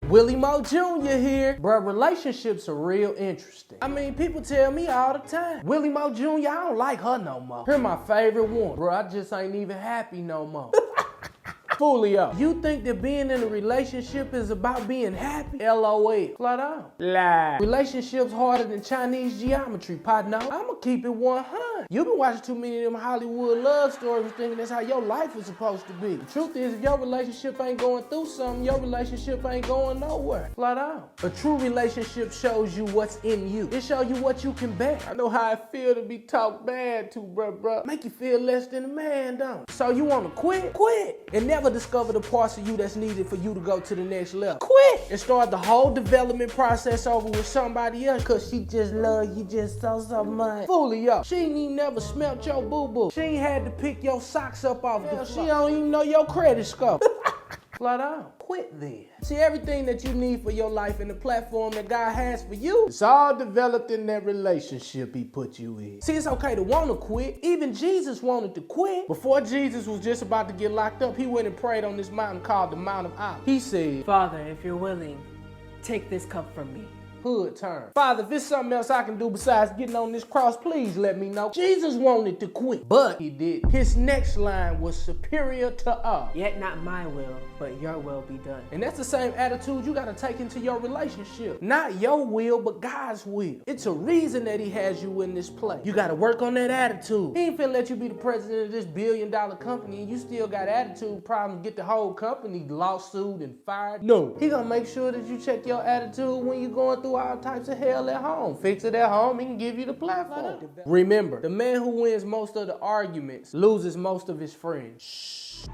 Willie Moe Jr. here. Bruh, relationships are real interesting. I mean, people tell me all the time, Willie Moe Jr., I don't like her no more. Her my favorite one. Bruh, I just ain't even happy no more. Foolio. You think that being in a relationship is about being happy? LOL. Flat out. Lie. Relationships harder than Chinese geometry, partner. I'ma keep it 100. You been watching too many of them Hollywood love stories thinking that's how your life is supposed to be. The truth is, if your relationship ain't going through something, your relationship ain't going nowhere. Flat out. A true relationship shows you what's in you. It shows you what you can bear. I know how it feel to be talked bad to, bruh. Make you feel less than a man, don't it? So you wanna quit? Quit. And never discover the parts of you that's needed for you to go to the next level. Quit and start the whole development process over with somebody else cause she just love you just so much. Foolio. She ain't even never smelt your boo-boo. She ain't had to pick your socks up off the floor. She don't even know your credit score. Flat out. Quit then. See, everything that you need for your life and the platform that God has for you, it's all developed in that relationship he put you in. See, it's okay to want to quit. Even Jesus wanted to quit. Before Jesus was just about to get locked up, he went and prayed on this mountain called the Mount of Olives. He said, Father, if you're willing, take this cup from me. Hood turn. Father, if there's something else I can do besides getting on this cross, please let me know. Jesus wanted to quit, but he did. His next line was superior to all. Yet not my will, but your will be done. And that's the same attitude you gotta take into your relationship. Not your will, but God's will. It's a reason that he has you in this place. You gotta work on that attitude. He ain't finna let you be the president of this billion-dollar company and you still got attitude problems, get the whole company lawsuit and fired. No. He gonna make sure that you check your attitude when you're going through all types of hell at home. Fix it at home, he can give you the platform. Remember, the man who wins most of the arguments loses most of his friends. Shh.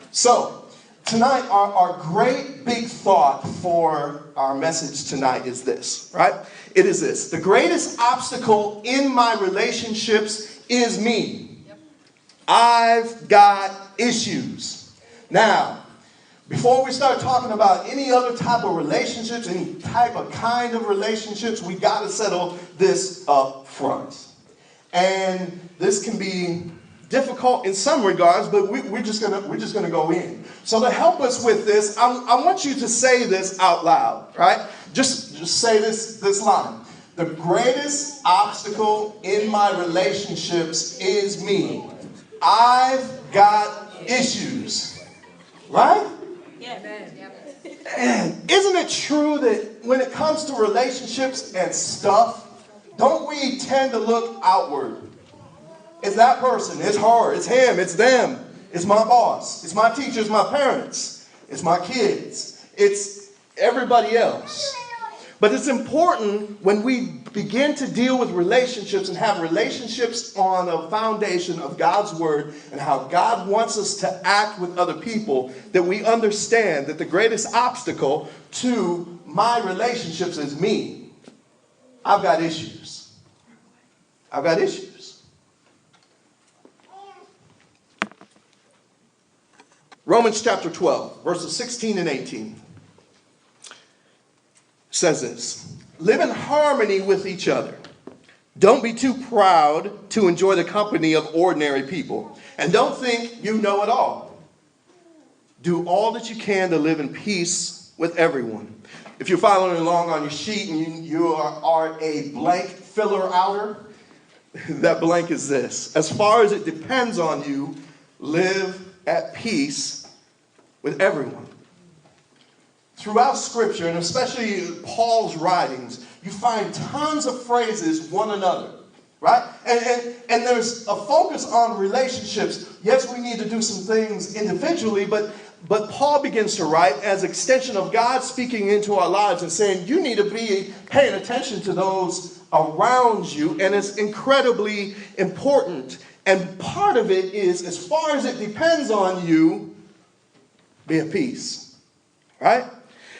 So, tonight, our great big thought for our message tonight is this, right? It is this. The greatest obstacle in my relationships is me. Yep. I've got issues. Now, before we start talking about any other type of relationships, any type of kind of relationships, we got to settle this up front. And this can be difficult in some regards, but we're just gonna go in. So to help us with this, I want you to say this out loud, right? Just say this line. The greatest obstacle in my relationships is me. I've got issues. Right? Yeah. And isn't it true that when it comes to relationships and stuff, don't we tend to look outward? It's that person, it's her, it's him, it's them, it's my boss, it's my teacher, it's my parents, it's my kids, it's everybody else. But it's important when we begin to deal with relationships and have relationships on a foundation of God's word and how God wants us to act with other people, that we understand that the greatest obstacle to my relationships is me. I've got issues. I've got issues. Romans chapter 12, verses 16 and 18 says this. Live in harmony with each other. Don't be too proud to enjoy the company of ordinary people. And don't think you know it all. Do all that you can to live in peace with everyone. If you're following along on your sheet and you are a blank filler outer, that blank is this. As far as it depends on you, live at peace with everyone. Throughout Scripture, and especially Paul's writings, you find tons of phrases, one another, right? And there's a focus on relationships. Yes, we need to do some things individually, but Paul begins to write as extension of God speaking into our lives and saying, you need to be paying attention to those around you, and it's incredibly important. And part of it is, as far as it depends on you, be at peace, right?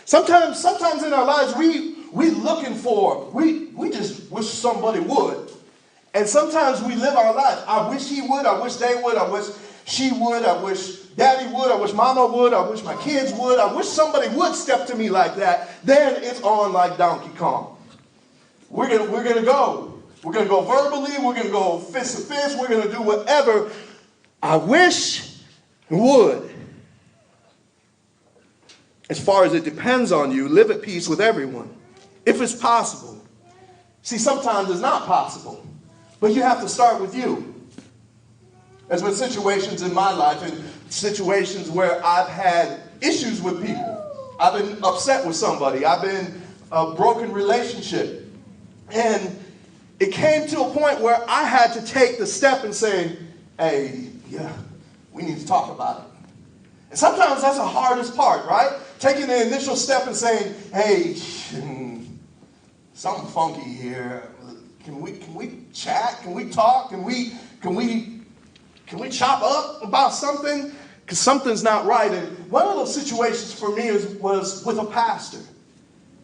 Sometimes in our lives, we just wish somebody would. And sometimes we live our life. I wish he would, I wish they would, I wish she would, I wish daddy would, I wish mama would, I wish my kids would, I wish somebody would step to me like that. Then it's on like Donkey Kong. We're gonna go. We're gonna go verbally. We're gonna go fist to fist. We're gonna do whatever I wish and would. As far as it depends on you, live at peace with everyone, if it's possible. See, sometimes it's not possible, but you have to start with you. There's been situations in my life and situations where I've had issues with people. I've been upset with somebody. I've been a broken relationship. And it came to a point where I had to take the step and say, hey, yeah, we need to talk about it. And sometimes that's the hardest part, right? Taking the initial step and saying, hey, something funky here. Can we chat? Can we talk? Can we chop up about something? Because something's not right. And one of those situations for me was with a pastor.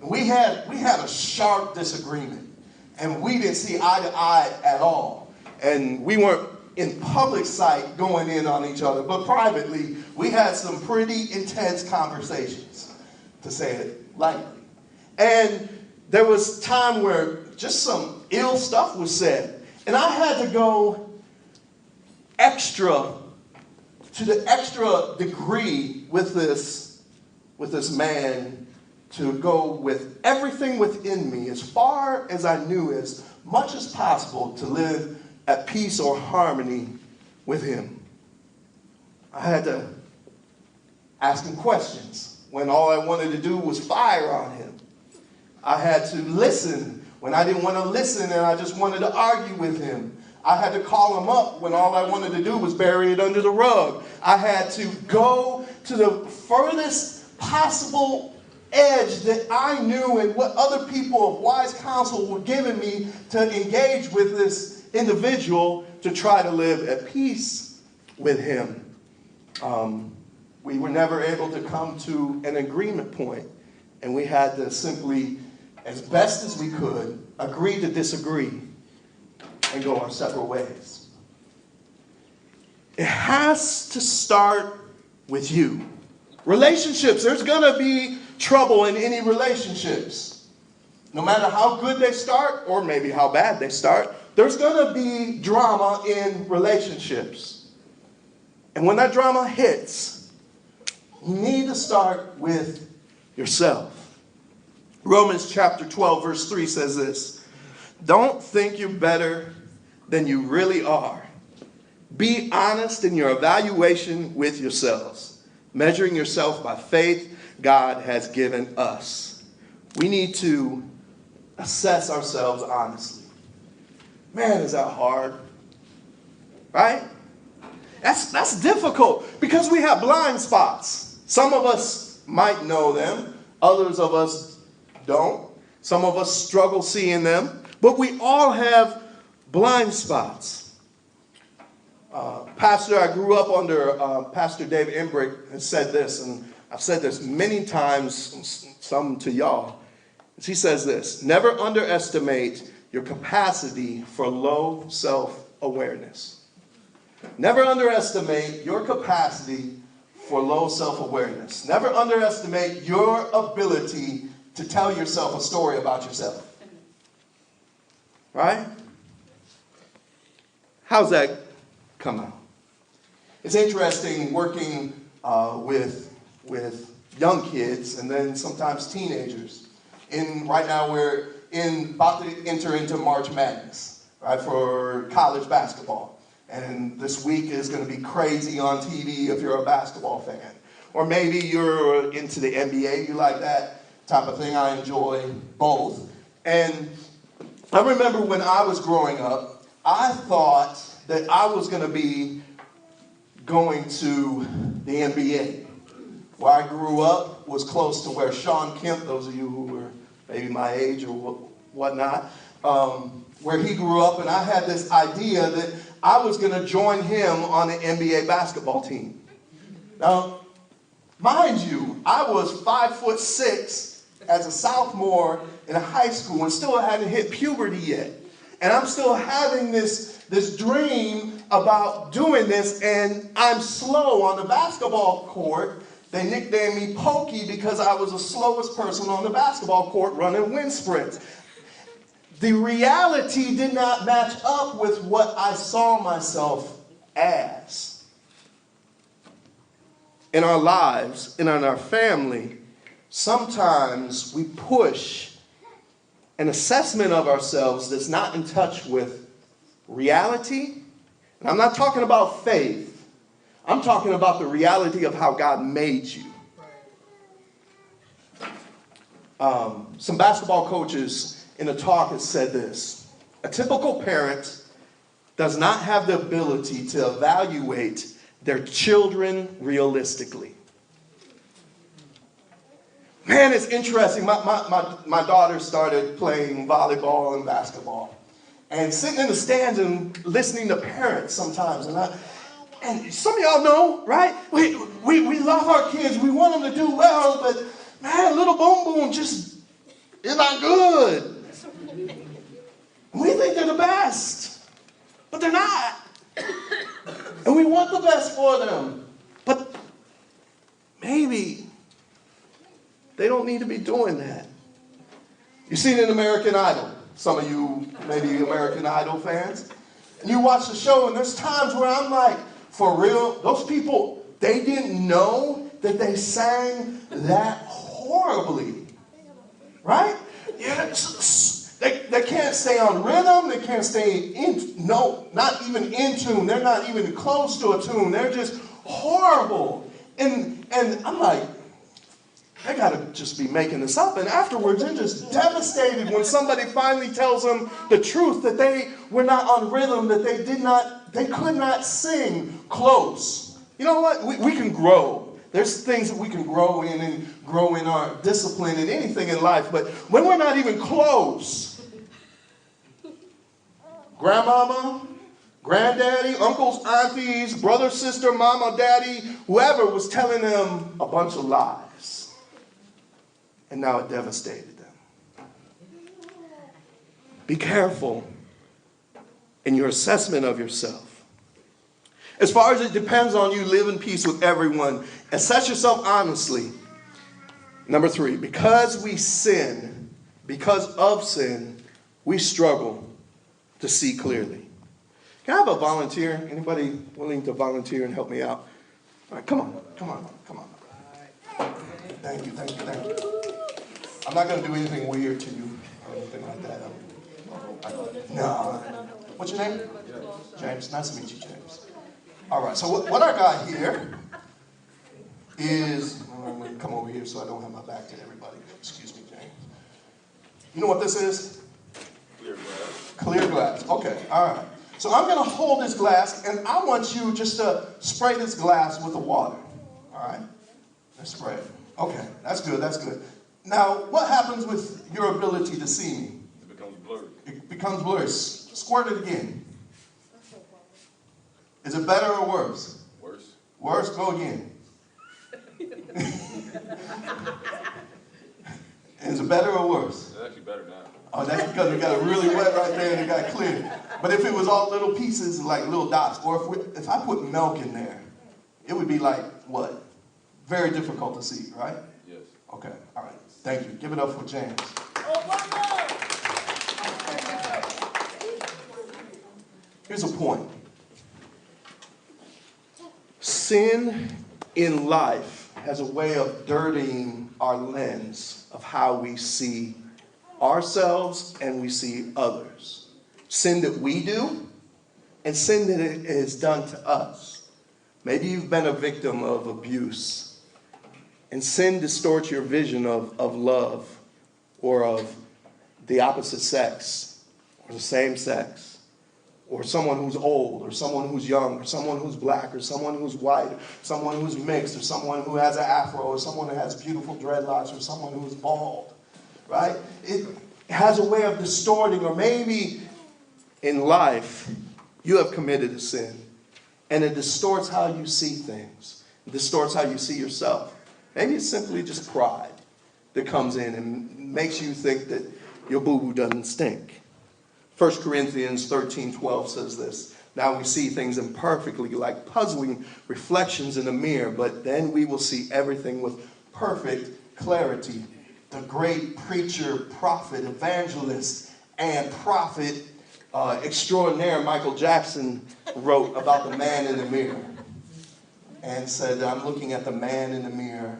We had a sharp disagreement. And we didn't see eye to eye at all. And we weren't in public sight going in on each other. But privately, we had some pretty intense conversations, to say it lightly. And there was time where just some ill stuff was said. And I had to go to the extra degree with this man, to go with everything within me, as far as I knew, as much as possible, to live at peace or harmony with him. I had to ask him questions when all I wanted to do was fire on him. I had to listen when I didn't want to listen and I just wanted to argue with him. I had to call him up when all I wanted to do was bury it under the rug. I had to go to the furthest possible edge that I knew and what other people of wise counsel were giving me to engage with this individual to try to live at peace with him. We were never able to come to an agreement point, and we had to simply, as best as we could, agree to disagree and go our separate ways. It has to start with you. Relationships, there's going to be trouble in any relationships. No matter how good they start, or maybe how bad they start, there's going to be drama in relationships. And when that drama hits, you need to start with yourself. Romans chapter 12, verse 3 says this: don't think you're better than you really are. Be honest in your evaluation with yourselves, measuring yourself by faith God has given us. We need to assess ourselves honestly. Man, is that hard? Right? That's difficult because we have blind spots. Some of us might know them. Others of us don't. Some of us struggle seeing them. But we all have blind spots. Pastor, I grew up under Pastor David Embrick, has said this, and I've said this many times, some to y'all. He says this: never underestimate your capacity for low self-awareness. Never underestimate your capacity for low self-awareness. Never underestimate your ability to tell yourself a story about yourself. Right? How's that come out? It's interesting working with young kids and then sometimes teenagers. Right now we're about to enter into March Madness, right, for college basketball. And this week is going to be crazy on TV if you're a basketball fan. Or maybe you're into the NBA, you like that type of thing. I enjoy both. And I remember when I was growing up, I thought that I was going to be going to the NBA. Where I grew up was close to where Sean Kemp, those of you who were maybe my age or whatnot, where he grew up, and I had this idea that I was going to join him on the NBA basketball team. Now, mind you, I was 5'6" as a sophomore in high school and still hadn't hit puberty yet. And I'm still having this dream about doing this, and I'm slow on the basketball court. They nicknamed me Pokey because I was the slowest person on the basketball court running wind sprints. the reality did not match up with what I saw myself as. In our lives and in our family, sometimes we push an assessment of ourselves that's not in touch with reality. And I'm not talking about faith. I'm talking about the reality of how God made you. Some basketball coaches in a talk have said this: a typical parent does not have the ability to evaluate their children realistically. Man, it's interesting. My daughter started playing volleyball and basketball. And sitting in the stands and listening to parents sometimes. And some of y'all know, right? We love our kids. We want them to do well. But, man, little boom boom just is not good. We think they're the best. But they're not. And we want the best for them. But maybe they don't need to be doing that. You see it in American Idol. Some of you may be American Idol fans. And you watch the show, and there's times where I'm like, for real, those people, they didn't know that they sang that horribly. Right? Yeah, they can't stay on rhythm. They can't stay not even in tune. They're not even close to a tune. They're just horrible. And I'm like, they got to just be making this up. And afterwards, they're just devastated when somebody finally tells them the truth, that they were not on rhythm, that they could not sing close. You know what? We can grow. There's things that we can grow in and grow in our discipline and anything in life. But when we're not even close, grandmama, granddaddy, uncles, aunties, brother, sister, mama, daddy, whoever was telling them a bunch of lies. And now it devastated them. Be careful in your assessment of yourself. As far as it depends on you, live in peace with everyone. Assess yourself honestly. Number 3, because of sin, we struggle to see clearly. Can I have a volunteer? Anybody willing to volunteer and help me out? All right, come on. Thank you. I'm not going to do anything weird to you or anything like that. No. What's your name? James. Nice to meet you, James. All right, so what I got here is, I'm going to come over here so I don't have my back to everybody. Excuse me, James. You know what this is? Clear glass. Clear glass. Okay, all right. So I'm going to hold this glass, and I want you just to spray this glass with the water. All right? Let's spray it. Okay, that's good. Now, what happens with your ability to see me? It becomes blurry. It becomes blurry. Squirt it again. Is it better or worse? Worse. Worse? Go again. Is it better or worse? It's actually better now. Oh, that's because we got it really wet right there and it got clear. But if it was all little pieces, like little dots, or if I put milk in there, it would be like what? Very difficult to see, right? Yes. Okay, all right. Thank you. Give it up for James. Here's a point. Sin in life has a way of dirtying our lens of how we see ourselves and we see others. Sin that we do and sin that is done to us. Maybe you've been a victim of abuse. And sin distorts your vision of love or of the opposite sex or the same sex or someone who's old or someone who's young or someone who's black or someone who's white, someone who's mixed or someone who has an afro or someone who has beautiful dreadlocks or someone who's bald, right? It has a way of distorting, or maybe in life you have committed a sin and it distorts how you see things. It distorts how you see yourself. Maybe it's simply just pride that comes in and makes you think that your boo-boo doesn't stink. 1 Corinthians 13:12 says this: now we see things imperfectly, like puzzling reflections in a mirror, but then we will see everything with perfect clarity. The great preacher, prophet, evangelist and prophet extraordinaire Michael Jackson wrote about the man in the mirror and said, I'm looking at the man in the mirror,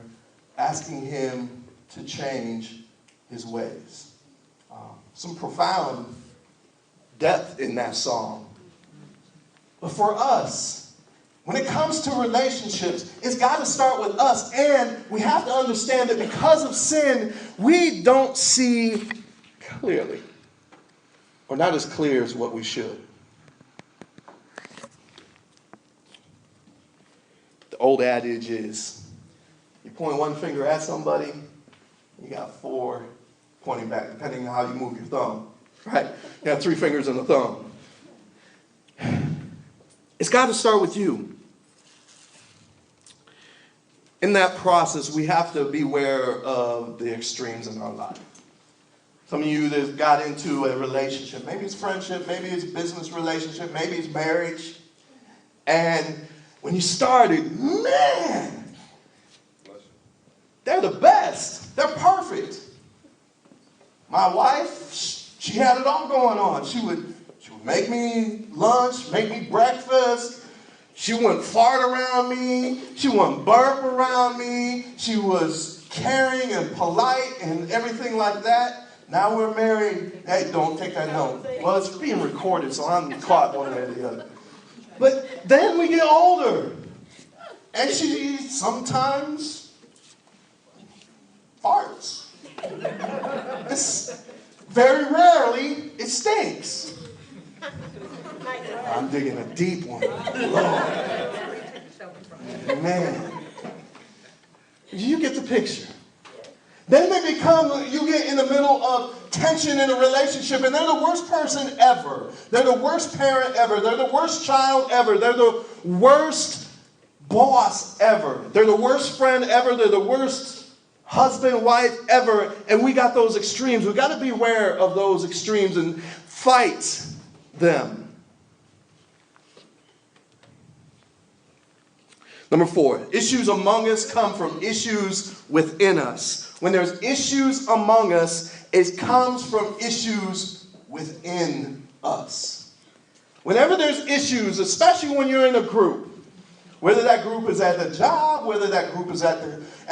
asking him to change his ways. Some profound depth in that song. But for us, when it comes to relationships, it's got to start with us. And we have to understand that because of sin, we don't see clearly, or not as clear as what we should. The old adage is, you point one finger at somebody, you got 4 pointing back, depending on how you move your thumb. Right? You have 3 fingers and a thumb. It's got to start with you. In that process, we have to beware of the extremes in our life. Some of you that got into a relationship, maybe it's friendship, maybe it's business relationship, maybe it's marriage. And when you started, man, they're the best. They're perfect. My wife, she had it all going on. She would make me lunch, make me breakfast. She wouldn't fart around me. She wouldn't burp around me. She was caring and polite and everything like that. Now we're married. Hey, don't take that note. Well, it's being recorded, so I'm caught one way or the other. But then we get older. And she sometimes farts. It's very rarely it stinks. I'm digging a deep one. Lord. Man. You get the picture. Then they you get in the middle of tension in a relationship, and they're the worst person ever. They're the worst parent ever. They're the worst child ever. They're the worst boss ever. They're the worst friend ever. They're the worst husband, wife ever. And we got those extremes. We got to be aware of those extremes and fight them. Number 4, issues among us come from issues within us. When there's issues among us, it comes from issues within us. Whenever there's issues, especially when you're in a group, whether that group is at the job, whether that group is at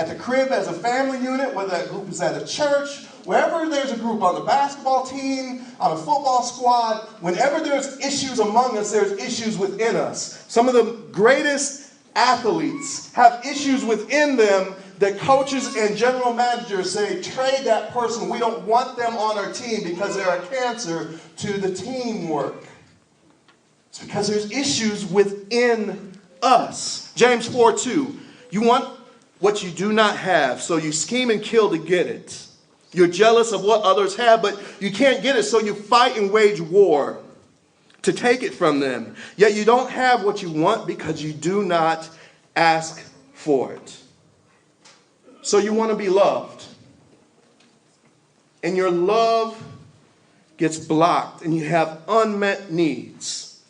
the crib as a family unit, whether that group is at a church, wherever there's a group on the basketball team, on a football squad, whenever there's issues among us, there's issues within us. Some of the greatest athletes have issues within them that coaches and general managers say, trade that person. We don't want them on our team because they're a cancer to the teamwork. It's because there's issues within us. James 4:2. You want what you do not have, so you scheme and kill to get it. You're jealous of what others have, but you can't get it, so you fight and wage war to take it from them. Yet you don't have what you want because you do not ask for it. So you want to be loved. And your love gets blocked and you have unmet needs.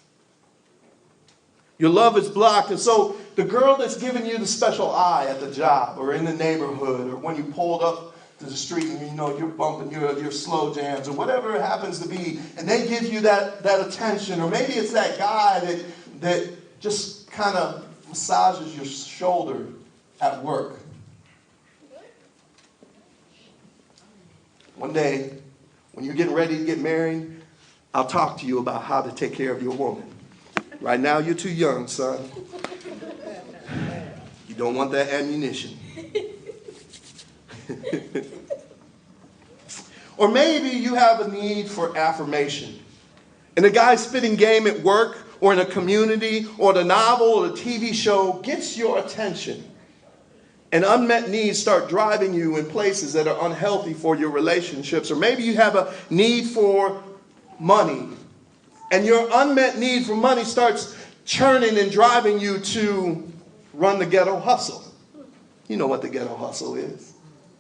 Your love is blocked, and so the girl that's giving you the special eye at the job or in the neighborhood, or when you pulled up to the street and you know you're bumping your slow jams or whatever it happens to be, and they give you that attention, or maybe it's that guy that just kind of massages your shoulder at work. One day, when you're getting ready to get married, I'll talk to you about how to take care of your woman. Right now, you're too young, son. You don't want that ammunition. Or maybe you have a need for affirmation. And the guy's spitting game at work or in a community or the novel or the TV show gets your attention. And unmet needs start driving you in places that are unhealthy for your relationships. Or maybe you have a need for money. And your unmet need for money starts churning and driving you to run the ghetto hustle. You know what the ghetto hustle is.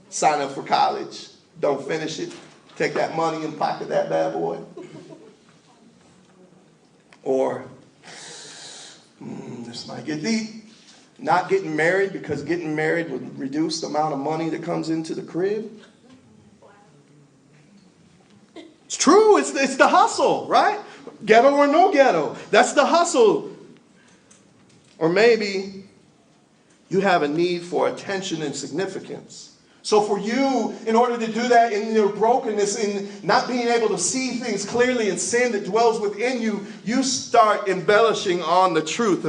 Sign up for college, don't finish it, take that money and pocket that bad boy. Or, this might get deep, not getting married because getting married would reduce the amount of money that comes into the crib. It's true. It's the hustle, right? Ghetto or no ghetto. That's the hustle. Or maybe you have a need for attention and significance. So for you, in order to do that in your brokenness, in not being able to see things clearly and sin that dwells within you, you start embellishing on the truth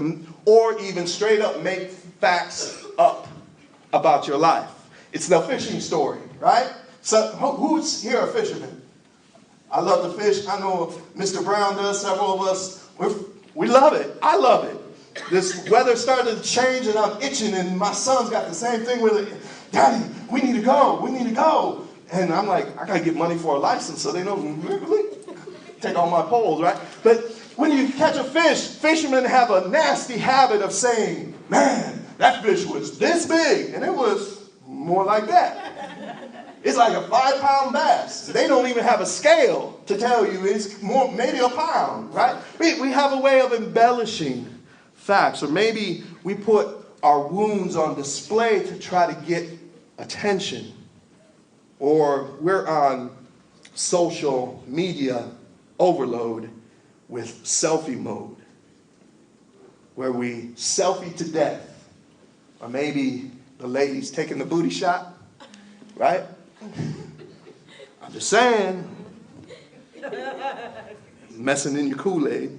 or even straight up make facts up about your life. It's the fishing story, right? So who's here a fisherman? I love to fish. I know Mr. Brown does, several of us. We love it. I love it. This weather started to change and I'm itching and my son's got the same thing with it. Daddy, we need to go. We need to go. And I'm like, I got to get money for a license so they know. Take all my poles, right? But when you catch a fish, fishermen have a nasty habit of saying, man, that fish was this big. And it was more like that. It's like a 5-pound bass. They don't even have a scale to tell you it's more, maybe a pound, right? We have a way of embellishing facts. Or maybe we put our wounds on display to try to get attention. Or we're on social media overload with selfie mode, where we selfie to death. Or maybe the ladies taking the booty shot, right? I'm just saying, messing in your Kool-Aid.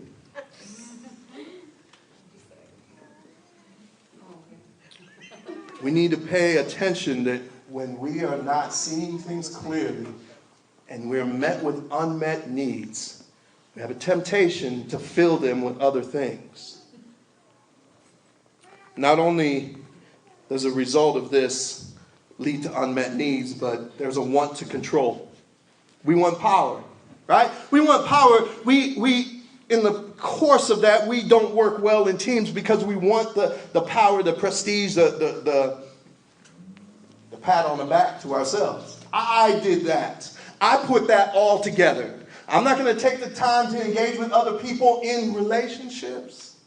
We need to pay attention that when we are not seeing things clearly and we're met with unmet needs, we have a temptation to fill them with other things. Not only does a result of this lead to unmet needs, but there's a want to control. We want power, right? We want power. We in the course of that, we don't work well in teams because we want the power, the prestige, the pat on the back to ourselves. I did that. I put that all together. I'm not going to take the time to engage with other people in relationships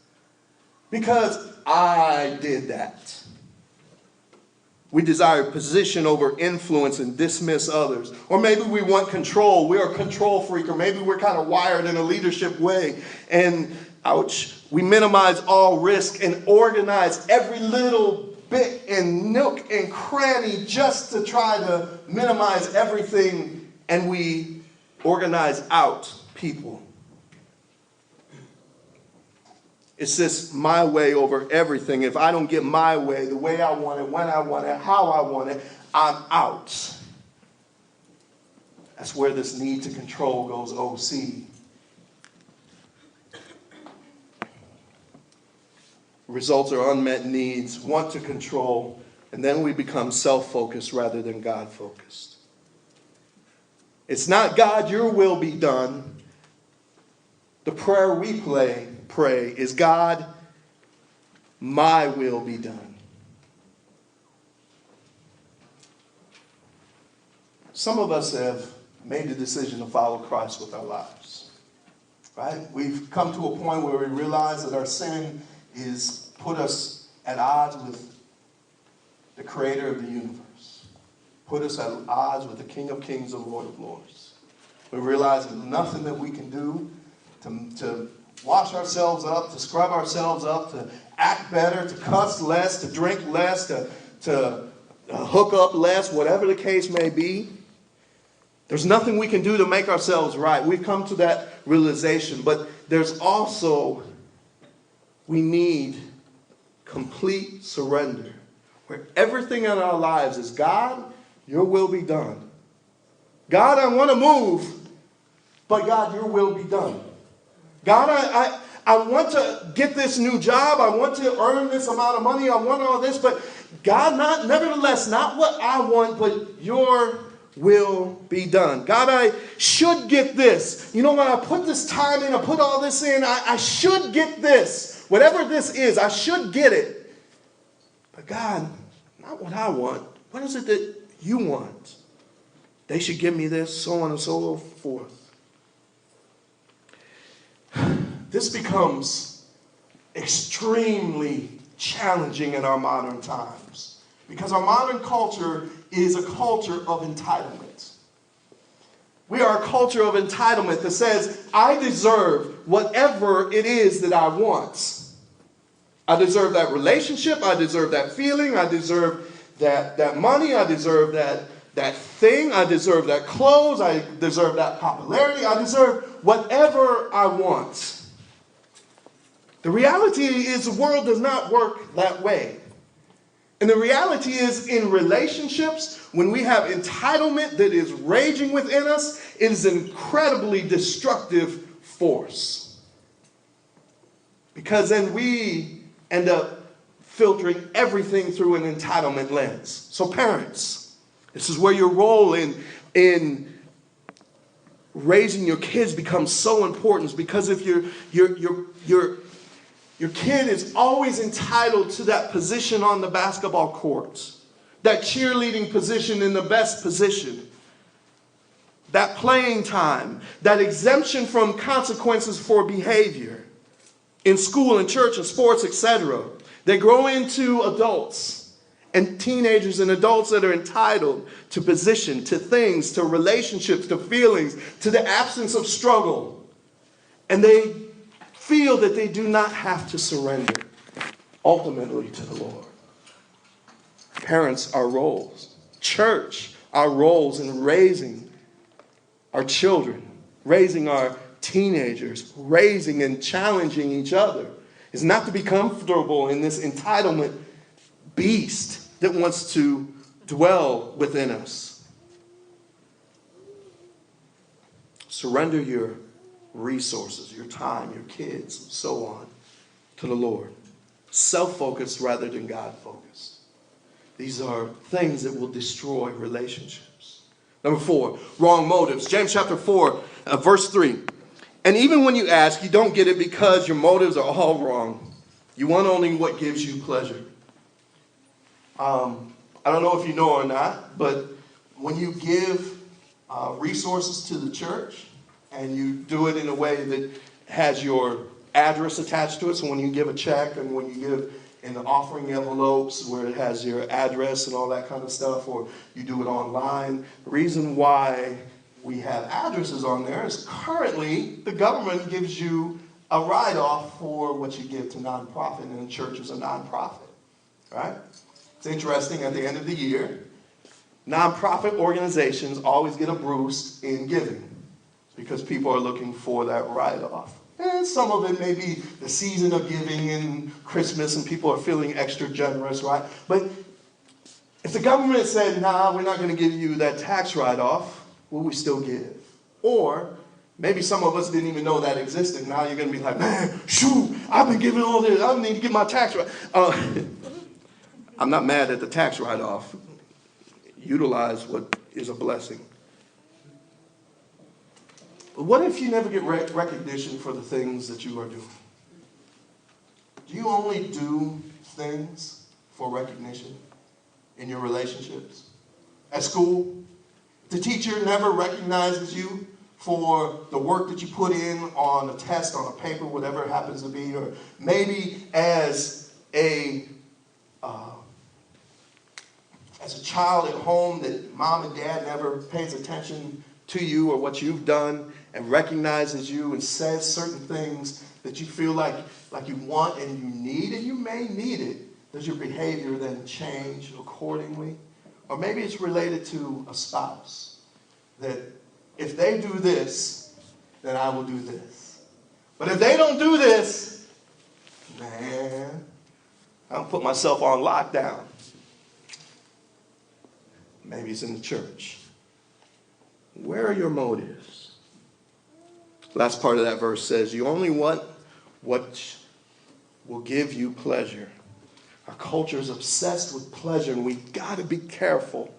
because I did that. We desire position over influence and dismiss others. Or maybe we want control. We're a control freak. Or maybe we're kind of wired in a leadership way. And, ouch, we minimize all risk and organize every little bit and nook and cranny just to try to minimize everything. And we organize out people. It's just my way over everything. If I don't get my way, the way I want it, when I want it, how I want it, I'm out. That's where this need to control goes OC. Results are unmet needs, want to control, and then we become self-focused rather than God-focused. It's not God, your will be done. The prayer we pray is, God, my will be done. Some of us have made the decision to follow Christ with our lives, right? We've come to a point where we realize that our sin is put us at odds with the creator of the universe, put us at odds with the King of Kings and Lord of Lords. We realize there's nothing that we can do to wash ourselves up, to scrub ourselves up, to act better, to cuss less, to drink less, to hook up less, whatever the case may be. There's nothing we can do to make ourselves right. We've come to that realization. But there's also, we need complete surrender, where everything in our lives is, God, your will be done. God, I want to move, but God, your will be done. God, I want to get this new job. I want to earn this amount of money. I want all this. But God, nevertheless, not what I want, but your will be done. God, I should get this. You know, when I put this time in, I put all this in, I should get this. Whatever this is, I should get it. But God, not what I want. What is it that you want? They should give me this, so on and so forth. This becomes extremely challenging in our modern times because our modern culture is a culture of entitlement. We are a culture of entitlement that says, I deserve whatever it is that I want. I deserve that relationship. I deserve that feeling. I deserve that money. I deserve that thing. I deserve that clothes. I deserve that popularity. I deserve whatever I want. The reality is the world does not work that way. And the reality is in relationships, when we have entitlement that is raging within us, it is an incredibly destructive force. Because then we end up filtering everything through an entitlement lens. So parents, this is where your role in raising your kids becomes so important, because if your kid is always entitled to that position on the basketball court, that cheerleading position in the best position, that playing time, that exemption from consequences for behavior in school and church and sports, etc. They grow into adults and teenagers and adults that are entitled to position, to things, to relationships, to feelings, to the absence of struggle. And they feel that they do not have to surrender ultimately to the Lord. Parents, our roles. Church, our roles in raising our children, raising our teenagers, raising and challenging each other, is not to be comfortable in this entitlement beast that wants to dwell within us. Surrender your resources, your time, your kids, and so on, to the Lord. Self-focused rather than God-focused. These are things that will destroy relationships. Number 4, wrong motives. James chapter 4, verse 3. And even when you ask, you don't get it because your motives are all wrong. You want only what gives you pleasure. I don't know if you know or not, but when you give resources to the church, and you do it in a way that has your address attached to it. So when you give a check and when you give in the offering envelopes where it has your address and all that kind of stuff, or you do it online. The reason why we have addresses on there is currently the government gives you a write-off for what you give to nonprofit, and the church is a nonprofit, right? It's interesting, at the end of the year, nonprofit organizations always get a boost in giving, because people are looking for that write-off. And some of it may be the season of giving and Christmas and people are feeling extra generous, right? But if the government said, nah, we're not going to give you that tax write-off, will we still give? Or maybe some of us didn't even know that existed. Now you're going to be like, man, shoot, I've been giving all this. I need to get my tax write-off. I'm not mad at the tax write-off. Utilize what is a blessing. But what if you never get recognition for the things that you are doing? Do you only do things for recognition in your relationships? At school, the teacher never recognizes you for the work that you put in on a test, on a paper, whatever it happens to be, or maybe as a child at home that mom and dad never pays attention to you or what you've done and recognizes you and says certain things that you feel like you want and you need, and you may need it. Does your behavior then change accordingly? Or maybe it's related to a spouse, that if they do this, then I will do this. But if they don't do this, man, I'll put myself on lockdown. Maybe it's in the church. Where are your motives? Last part of that verse says, you only want what will give you pleasure. Our culture is obsessed with pleasure, and we've got to be careful.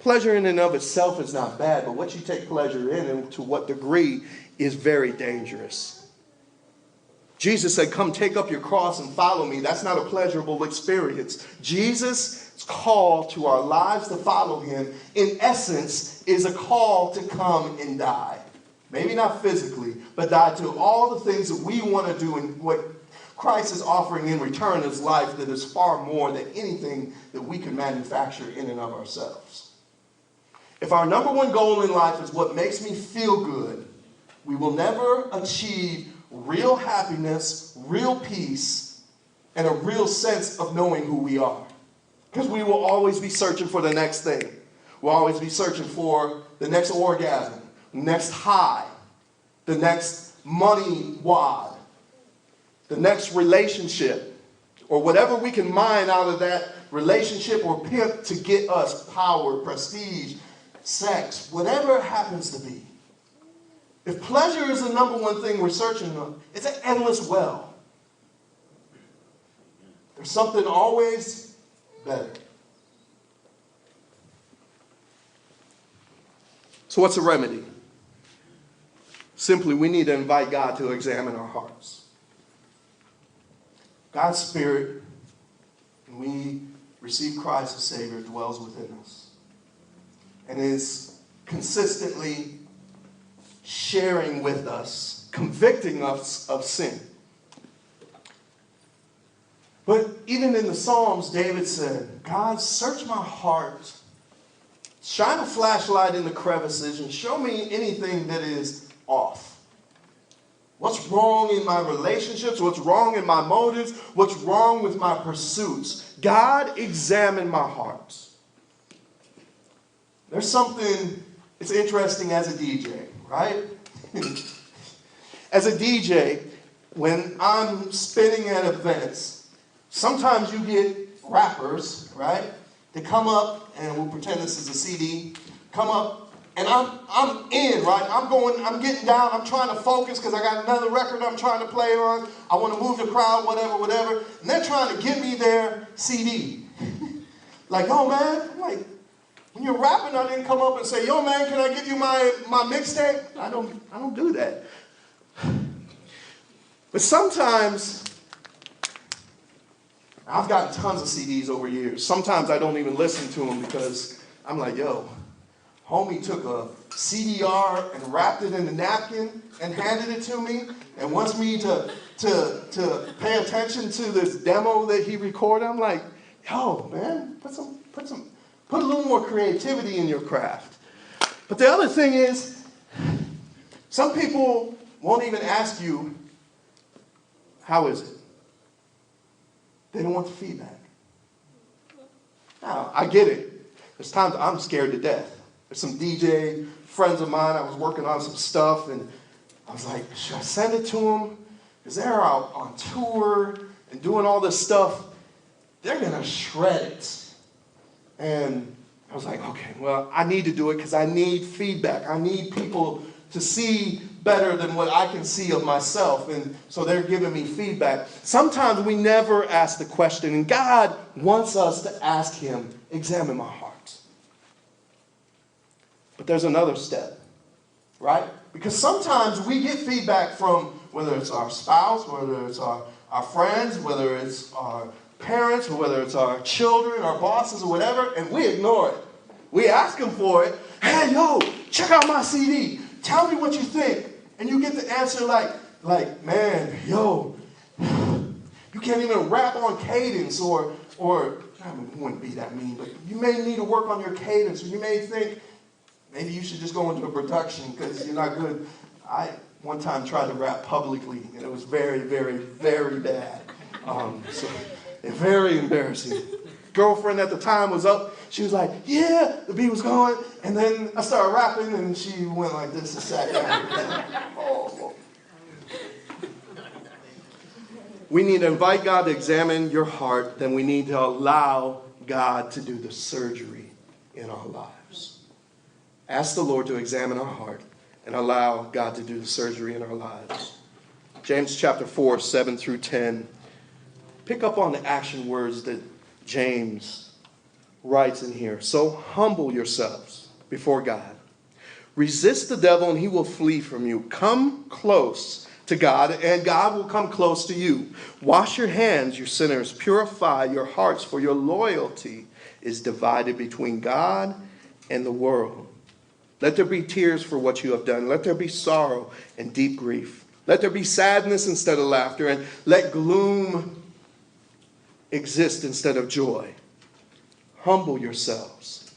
Pleasure in and of itself is not bad, but what you take pleasure in and to what degree is very dangerous. Jesus said, come take up your cross and follow me. That's not a pleasurable experience. Jesus' call to our lives to follow him, in essence, is a call to come and die. Maybe not physically, but die to all the things that we want to do, and what Christ is offering in return is life that is far more than anything that we can manufacture in and of ourselves. If our number one goal in life is what makes me feel good, we will never achieve real happiness, real peace, and a real sense of knowing who we are. Because we will always be searching for the next thing. We'll always be searching for the next orgasm, the next high, the next money wad, the next relationship, or whatever we can mine out of that relationship or pimp to get us power, prestige, sex, whatever it happens to be. If pleasure is the number one thing we're searching on, it's an endless well. There's something always better. So what's the remedy? Simply, we need to invite God to examine our hearts. God's Spirit, when we receive Christ as Savior, dwells within us and is consistently sharing with us, convicting us of sin. But even in the Psalms, David said, God, search my heart. Shine a flashlight in the crevices and show me anything that is off. What's wrong in my relationships? What's wrong in my motives? What's wrong with my pursuits? God, examine my heart. There's something, it's interesting as a DJ, right? As a DJ, when I'm spinning at events, sometimes you get rappers, right? They come up, and we'll pretend this is a CD, come up, and I'm in, right? I'm getting down, I'm trying to focus because I got another record I'm trying to play on. I want to move the crowd, whatever. And they're trying to get me their CD. Like, oh man, I'm like, when you're rapping, I didn't come up and say, yo man, can I give you my mixtape? I don't do that. But sometimes, I've gotten tons of CDs over years. Sometimes I don't even listen to them because I'm like, yo, homie took a CDR and wrapped it in a napkin and handed it to me and wants me to pay attention to this demo that he recorded. I'm like, yo, man, put a little more creativity in your craft. But the other thing is, some people won't even ask you, how is it? They don't want the feedback. Now, I get it. There's times I'm scared to death. There's some DJ friends of mine, I was working on some stuff, and I was like, should I send it to them? Because they're out on tour and doing all this stuff. They're going to shred it. And I was like, okay, well, I need to do it because I need feedback. I need people to see better than what I can see of myself. And so they're giving me feedback. Sometimes we never ask the question, and God wants us to ask him, examine my heart. But there's another step, right? Because sometimes we get feedback from whether it's our spouse, whether it's our friends, whether it's our parents, or whether it's our children, our bosses, or whatever, and we ignore it. We ask them for it. Hey, yo, check out my CD. Tell me what you think. And you get the answer like, man, yo, you can't even rap on cadence or I wouldn't be that mean, but you may need to work on your cadence, or you may think maybe you should just go into a production because you're not good. I one time tried to rap publicly, and it was very, very, very bad. So very embarrassing. Girlfriend at the time was up. She was like, yeah, the beat was going. And then I started rapping, and she went like this and sat down. Oh. We need to invite God to examine your heart. Then we need to allow God to do the surgery in our lives. Ask the Lord to examine our heart and allow God to do the surgery in our lives. James chapter 4, 7 through 10. Pick up on the action words that James writes in here. So humble yourselves before God. Resist the devil and he will flee from you. Come close to God and God will come close to you. Wash your hands, you sinners. Purify your hearts, for your loyalty is divided between God and the world. Let there be tears for what you have done. Let there be sorrow and deep grief. Let there be sadness instead of laughter, and let gloom exist instead of joy. Humble yourselves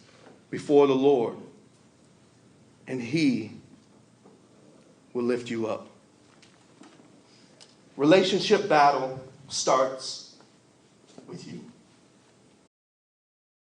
before the Lord, and He will lift you up. Relationship battle starts with you.